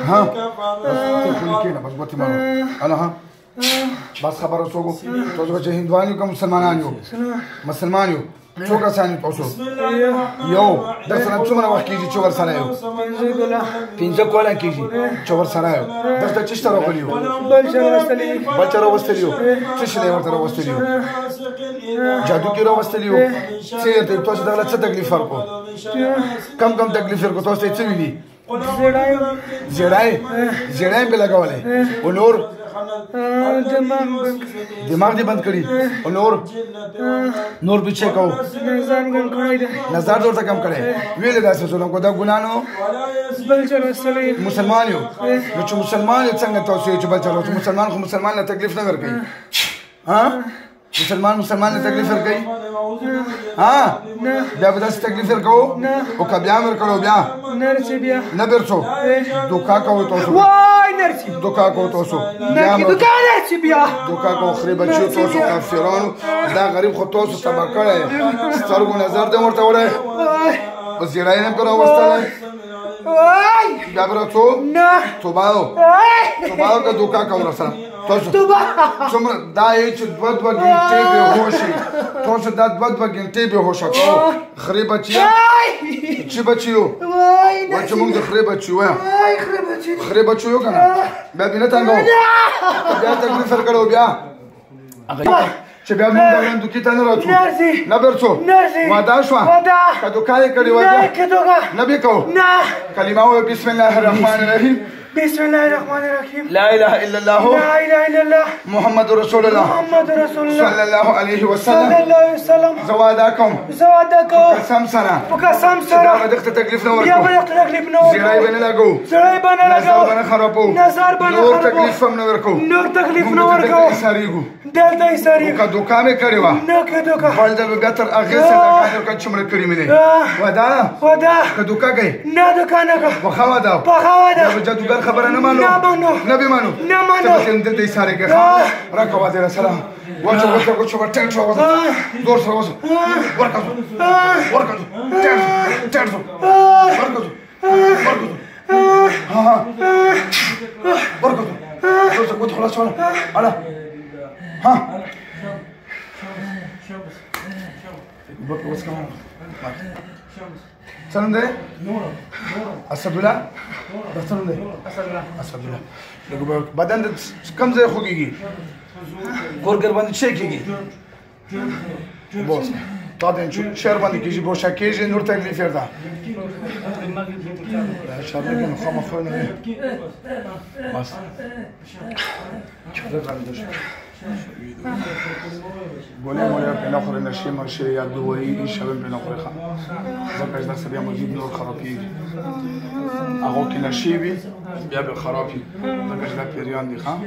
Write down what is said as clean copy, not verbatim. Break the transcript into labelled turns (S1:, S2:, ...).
S1: ها بس تقول كده بس قلت ما انا ها بس خبر سوق توجه چې هندوانيو کوم مسلمانانو څوک اسانه تاسو یو د سره څومره وخت کېږي چې ور سره یو 15 کوله کېږي چې ور سره یو درته چې سره غلیو بچره وستلیو څه شي ورته وستلیو جادو کې وستلیو چې ته تاسو دغه څه تکلیف ورکو کم تکلیف ورکو تاسو څه ویلي زیړای به لګولې او نور دماغ دې بند کړی او نور به چیک کو نظر ورته کم کړي ویل دا څه څه کو دا ګنانو بل چر مسلمان یو نو چې مسلمان څنګه تاسو چې بل چر مسلمان خو مسلمان له تکلیف نه ورکړي ها مسلمان له تکلیف ورکړي ها بیا به تاسو تکلیف ورکو او که بیا ورکړو بیا نرسي بیا نه برڅو دوکا کوو تاسو وای نرسي دوکا کوو تاسو بیا دوکا نرسي بیا دوکا کوو خري بچو تاسو کافرانو دا غریب خو تاسو تبا کړی سترګو نظر دې ورته وړه او زیړای نه کړو وستله وای بیا برڅو نه توبه که دوکا کوو سره تاسو څومره دا یې چې دوه غنټې به هوشي تاسو دا دوه غنټې به هوښه کوو خري بچیا چې بچیو وای چې موږ د خري بچیو کنه بیا بینه تانګو بیا تکلیف ورکړو بیا هغه چې بیا موږ دا وړاندو کې ته نه راځو نه برڅو واده شوه که دوکا یې کړې واده نه به کوو کلمه وایو بسم الله الرحمن الرحیم بسم الله الرحمن الرحيم لا اله الا الله محمد رسول الله صلى الله عليه وسلم زوادكم قسم سره دا دغه تکلیف نه ورکو زړای بنه لګو نظر بنه خرابو نور تکلیف هم نه ورکو دلته ایساریګو که دوکا مې کړې وه بل ځل به بیا تر هغې سره دا کار چې مړه کړې مې دی واده که دوکا کوې پخه واده دا به جادوګر خبره نه مانو نه به مانو ته به دلته ایسارې کوې راکه واده سلام واچو ټیټ شو زور سره وځو ورکړو ټیټ شو ورکړو زور سره کوت خلاص شوله اله ها بس كمان سلام ده اسد الله سلام ده اسد الله لګو بدن کم ځای خوږي ګورګر باندې شي کیږي بوس تا دې چې شهر باندې کیږي بو شکیږي نور تکلیف ورته شهر کې نو خامخا نه بس بوله پینا خوره نشی ماشه یا دوایی شبه پینا خوره خواهم زن کجده سبیا مزید نور خرابی اگه که نشی بی بیا به خرابی زن کجده پیریان دی خواهم